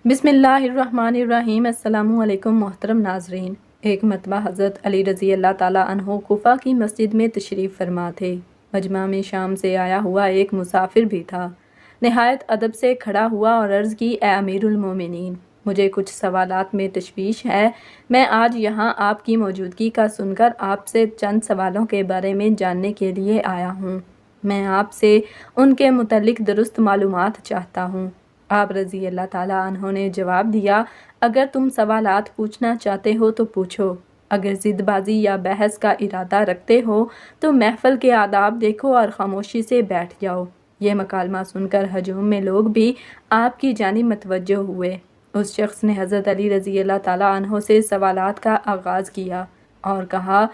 بسم اللہ الرحمن الرحیم۔ السلام علیکم محترم ناظرین۔ ایک مرتبہ حضرت علی رضی اللہ تعالیٰ عنہ کوفہ کی مسجد میں تشریف فرما تھے۔ مجمع میں شام سے آیا ہوا ایک مسافر بھی تھا۔ نہایت ادب سے کھڑا ہوا اور عرض کی، اے امیر المومنین، مجھے کچھ سوالات میں تشویش ہے۔ میں آج یہاں آپ کی موجودگی کا سن کر آپ سے چند سوالوں کے بارے میں جاننے کے لیے آیا ہوں۔ میں آپ سے ان کے متعلق درست معلومات چاہتا ہوں۔ آپ رضی اللہ تعالیٰ عنہ نے جواب دیا، اگر تم سوالات پوچھنا چاہتے ہو تو پوچھو، اگر ضد بازی یا بحث کا ارادہ رکھتے ہو تو محفل کے آداب دیکھو اور خاموشی سے بیٹھ جاؤ۔ یہ مکالمہ سن کر ہجوم میں لوگ بھی آپ کی جانب متوجہ ہوئے۔ اس شخص نے حضرت علی رضی اللہ تعالیٰ عنہ سے سوالات کا آغاز کیا اور کہا،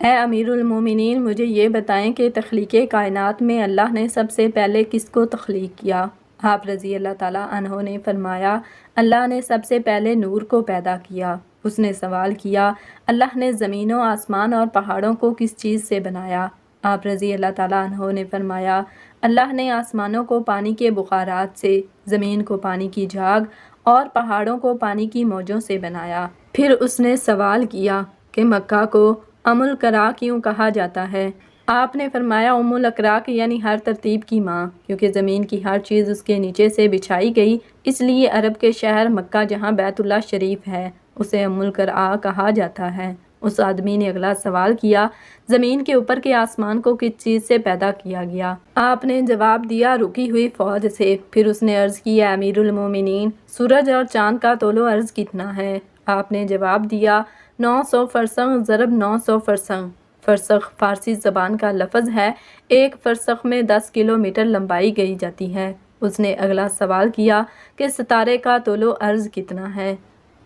اے امیر المومنین، مجھے یہ بتائیں کہ تخلیق کائنات میں اللہ نے سب سے پہلے کس کو تخلیق کیا؟ آپ رضی اللہ تعالیٰ عنہ نے فرمایا، اللہ نے سب سے پہلے نور کو پیدا کیا۔ اس نے سوال کیا، اللہ نے زمین و آسمان اور پہاڑوں کو کس چیز سے بنایا؟ آپ رضی اللہ تعالیٰ عنہ نے فرمایا، اللہ نے آسمانوں کو پانی کے بخارات سے، زمین کو پانی کی جھاگ اور پہاڑوں کو پانی کی موجوں سے بنایا۔ پھر اس نے سوال کیا کہ مکہ کو ام القرا کیوں کہا جاتا ہے؟ آپ نے فرمایا، ام الاقراق یعنی ہر ترتیب کی ماں، کیونکہ زمین کی ہر چیز اس کے نیچے سے بچھائی گئی، اس لیے عرب کے شہر مکہ جہاں بیت اللہ شریف ہے اسے ام القرا کہا جاتا ہے۔ اس آدمی نے اگلا سوال کیا، زمین کے اوپر کے آسمان کو کس چیز سے پیدا کیا گیا؟ آپ نے جواب دیا، رکی ہوئی فوج سے۔ پھر اس نے عرض کی، اے امیر المومنین، سورج اور چاند کا طول و عرض کتنا ہے؟ آپ نے جواب دیا، 900 فرسخ ضرب 900 فرسخ۔ فرسخ فارسی زبان کا لفظ ہے، ایک فرسخ میں 10 کلومیٹر لمبائی گئی جاتی ہے۔ اس نے اگلا سوال کیا کہ ستارے کا طول و عرض کتنا ہے؟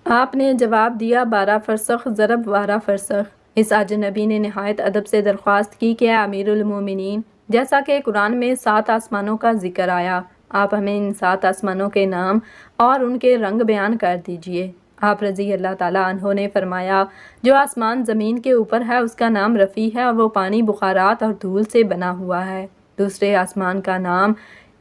آپ نے جواب دیا، 12 فرسخ ضرب 12 فرسخ۔ اس اجنبی نے نہایت ادب سے درخواست کی کہ اے امیر المومنین، جیسا کہ قرآن میں 7 آسمانوں کا ذکر آیا، آپ ہمیں ان 7 آسمانوں کے نام اور ان کے رنگ بیان کر دیجئے۔ آپ رضی اللہ تعالیٰ عنہ نے فرمایا، جو آسمان زمین کے اوپر ہے اس کا نام رفیع ہے اور وہ پانی، بخارات اور دھول سے بنا ہوا ہے۔ دوسرے آسمان کا نام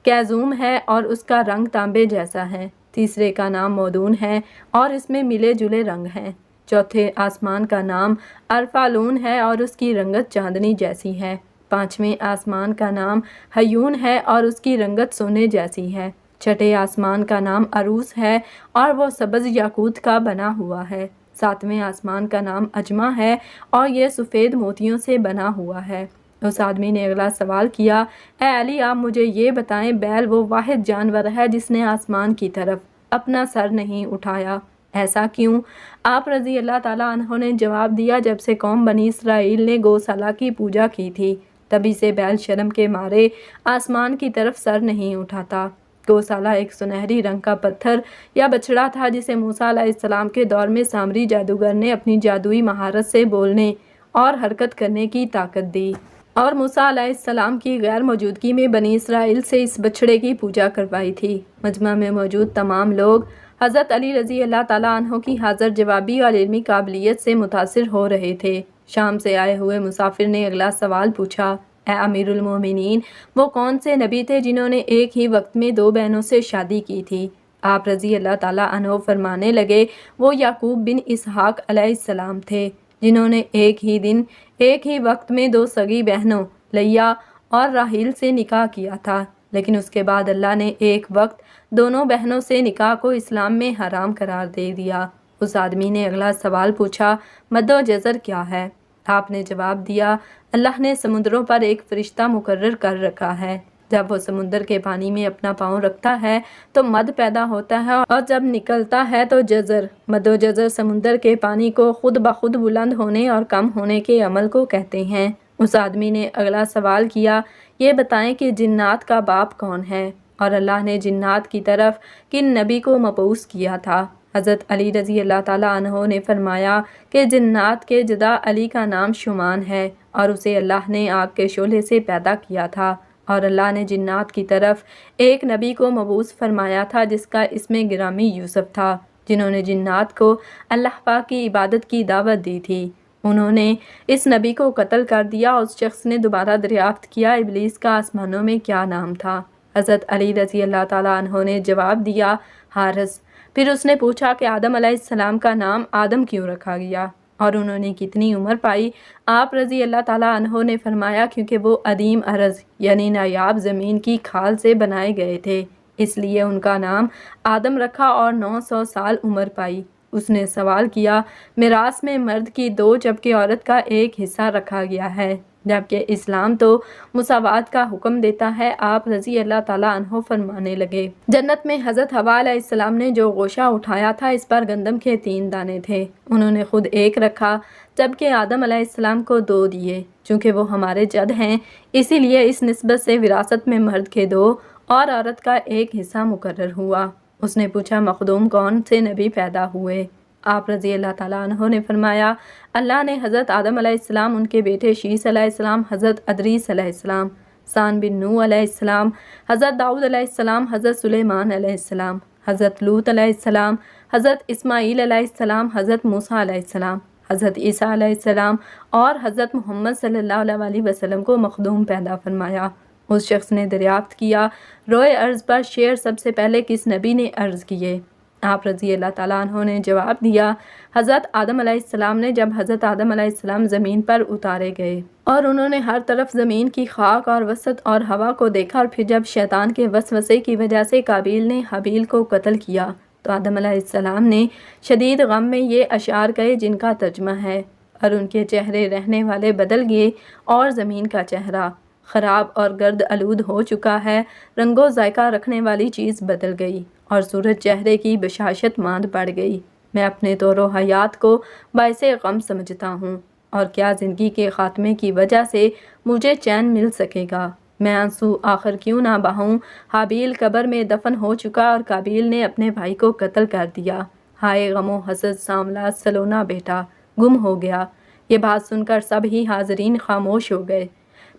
کیزوم ہے اور اس کا رنگ تانبے جیسا ہے۔ تیسرے کا نام مودون ہے اور اس میں ملے جلے رنگ ہیں۔ چوتھے آسمان کا نام ارفالون ہے اور اس کی رنگت چاندنی جیسی ہے۔ پانچویں آسمان کا نام ہیون ہے اور اس کی رنگت سونے جیسی ہے۔ چھٹے آسمان کا نام عروس ہے اور وہ سبز یاقوت کا بنا ہوا ہے۔ ساتویں آسمان کا نام اجمع ہے اور یہ سفید موتیوں سے بنا ہوا ہے۔ اس آدمی نے اگلا سوال کیا، اے علی، آپ مجھے یہ بتائیں، بیل وہ واحد جانور ہے جس نے آسمان کی طرف اپنا سر نہیں اٹھایا، ایسا کیوں؟ آپ رضی اللہ تعالیٰ عنہ نے جواب دیا، جب سے قوم بنی اسرائیل نے گوسالہ کی پوجا کی تھی تبھی سے بیل شرم کے مارے آسمان کی طرف سر نہیں اٹھاتا۔ گوسالہ ایک سنہری رنگ کا پتھر یا بچڑا تھا جسے موسیٰ علیہ السلام کے دور میں سامری جادوگر نے اپنی جادوئی مہارت سے بولنے اور حرکت کرنے کی طاقت دی، اور موسیٰ علیہ السلام کی غیر موجودگی میں بنی اسرائیل سے اس بچڑے کی پوجا کروائی تھی۔ مجمع میں موجود تمام لوگ حضرت علی رضی اللہ تعالیٰ عنہ کی حاضر جوابی اور علمی قابلیت سے متاثر ہو رہے تھے۔ شام سے آئے ہوئے مسافر نے اگلا سوال پوچھا، اے امیر المومنین، وہ کون سے نبی تھے جنہوں نے ایک ہی وقت میں 2 بہنوں سے شادی کی تھی؟ آپ رضی اللہ تعالیٰ عنہ فرمانے لگے، وہ یعقوب بن اسحاق علیہ السلام تھے جنہوں نے ایک ہی دن ایک ہی وقت میں 2 سگی بہنوں لیا اور راحیل سے نکاح کیا تھا، لیکن اس کے بعد اللہ نے ایک وقت دونوں بہنوں سے نکاح کو اسلام میں حرام قرار دے دیا۔ اس آدمی نے اگلا سوال پوچھا، مد و جزر کیا ہے؟ آپ نے جواب دیا، اللہ نے سمندروں پر ایک فرشتہ مقرر کر رکھا ہے، جب وہ سمندر کے پانی میں اپنا پاؤں رکھتا ہے تو مد پیدا ہوتا ہے اور جب نکلتا ہے تو جزر۔ مد و جزر سمندر کے پانی کو خود بخود بلند ہونے اور کم ہونے کے عمل کو کہتے ہیں۔ اس آدمی نے اگلا سوال کیا، یہ بتائیں کہ جنات کا باپ کون ہے اور اللہ نے جنات کی طرف کن نبی کو مبعوث کیا تھا؟ حضرت علی رضی اللہ تعالیٰ عنہ نے فرمایا کہ جنات کے جدا علی کا نام شمان ہے اور اسے اللہ نے آگ کے شعلے سے پیدا کیا تھا، اور اللہ نے جنات کی طرف ایک نبی کو مبعوث فرمایا تھا جس کا اسم گرامی یوسف تھا، جنہوں نے جنات کو اللہ پاک کی عبادت کی دعوت دی تھی۔ انہوں نے اس نبی کو قتل کر دیا۔ اس شخص نے دوبارہ دریافت کیا، ابلیس کا آسمانوں میں کیا نام تھا؟ حضرت علی رضی اللہ تعالیٰ عنہ نے جواب دیا، حارث۔ پھر اس نے پوچھا کہ آدم علیہ السلام کا نام آدم کیوں رکھا گیا اور انہوں نے کتنی عمر پائی؟ آپ رضی اللہ تعالیٰ عنہ نے فرمایا کیونکہ وہ عدیم ارض یعنی نایاب زمین کی کھال سے بنائے گئے تھے، اس لیے ان کا نام آدم رکھا اور 900 سال عمر پائی۔ اس نے سوال کیا، میراث میں مرد کی 2 جبکہ عورت کا 1 حصہ رکھا گیا ہے، جبکہ اسلام تو مساوات کا حکم دیتا ہے۔ آپ رضی اللہ تعالیٰ عنہ فرمانے لگے، جنت میں حضرت حوا علیہ السلام نے جو گوشہ اٹھایا تھا اس پر گندم کے 3 دانے تھے، انہوں نے خود 1 رکھا، جبکہ آدم علیہ السلام کو 2 دیے۔ چونکہ وہ ہمارے جد ہیں اسی لیے اس نسبت سے وراثت میں مرد کے 2 اور عورت کا 1 حصہ مقرر ہوا۔ اس نے پوچھا، مخدوم کون سے نبی پیدا ہوئے؟ آپ رضی اللہ تعالیٰ عنہ نے فرمایا، اللہ نے حضرت آدم علیہ السلام، ان کے بیٹے شیس علیہ السلام، حضرت ادریس علیہ السلام، سان بن نوح علیہ السلام، حضرت داؤد علیہ السلام، حضرت سلیمان علیہ السلام، حضرت لوط علیہ السلام، حضرت اسماعیل علیہ السلام، حضرت موسیٰ علیہ السلام، حضرت عیسیٰ علیہ السلام اور حضرت محمد صلی اللہ علیہ وسلم کو مخدوم پیدا فرمایا۔ اس شخص نے دریافت کیا، روئے ارض پر شعر سب سے پہلے کس نبی نے عرض کیے؟ آپ رضی اللہ تعالیٰ عنہ نے جواب دیا، حضرت آدم علیہ السلام نے، جب حضرت آدم علیہ السلام زمین پر اتارے گئے اور انہوں نے ہر طرف زمین کی خاک اور وسط اور ہوا کو دیکھا، اور پھر جب شیطان کے وسوسے کی وجہ سے قابیل نے حابیل کو قتل کیا تو آدم علیہ السلام نے شدید غم میں یہ اشعار کہے جن کا ترجمہ ہے، اور ان کے چہرے رہنے والے بدل گئے اور زمین کا چہرہ خراب اور گرد آلود ہو چکا ہے، رنگ و ذائقہ رکھنے والی چیز بدل گئی اور سورج چہرے کی بشاشت ماند پڑ گئی۔ میں اپنے طور و حیات کو باعث غم سمجھتا ہوں، اور کیا زندگی کے خاتمے کی وجہ سے مجھے چین مل سکے گا؟ میں آنسو آخر کیوں نہ بہاؤں؟ حابیل قبر میں دفن ہو چکا اور قابیل نے اپنے بھائی کو قتل کر دیا۔ ہائے غم و حسد ساملا سلونا بیٹا گم ہو گیا۔ یہ بات سن کر سب ہی حاضرین خاموش ہو گئے۔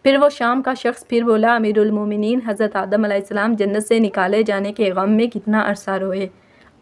پھر وہ شام کا شخص پھر بولا، امیر المومنین حضرت آدم علیہ السلام جنت سے نکالے جانے کے غم میں کتنا عرصہ روئے؟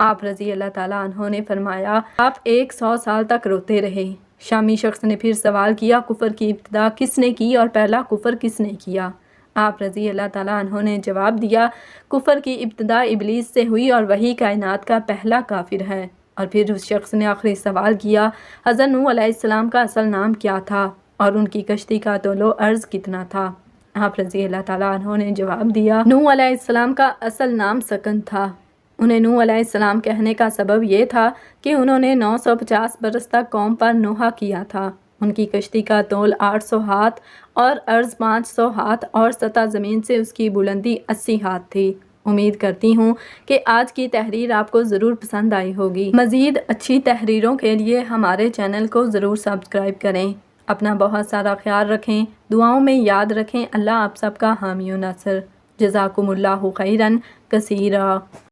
آپ رضی اللہ تعالیٰ عنہ نے فرمایا، آپ 100 سال تک روتے رہے۔ شامی شخص نے پھر سوال کیا، کفر کی ابتدا کس نے کی اور پہلا کفر کس نے کیا؟ آپ رضی اللہ تعالیٰ عنہ نے جواب دیا، کفر کی ابتدا ابلیس سے ہوئی اور وہی کائنات کا پہلا کافر ہے۔ اور پھر اس شخص نے آخری سوال کیا، حضرت نوح علیہ السلام کا اصل نام کیا تھا اور ان کی کشتی کا طول و عرض کتنا تھا؟ آپ رضی اللہ تعالیٰ عنہ نے جواب دیا، نوح علیہ السلام کا اصل نام سکن تھا۔ انہیں نوح علیہ السلام کہنے کا سبب یہ تھا کہ انہوں نے 950 برس تک قوم پر نوحہ کیا تھا۔ ان کی کشتی کا طول 800 ہاتھ اور عرض 500 ہاتھ اور سطح زمین سے اس کی بلندی 80 ہاتھ تھی۔ امید کرتی ہوں کہ آج کی تحریر آپ کو ضرور پسند آئی ہوگی۔ مزید اچھی تحریروں کے لیے ہمارے چینل کو ضرور سبسکرائب کریں۔ اپنا بہت سارا خیال رکھیں، دعاؤں میں یاد رکھیں۔ اللہ آپ سب کا حامی و ناصر۔ جزاکم اللہ خیراً کثیرا۔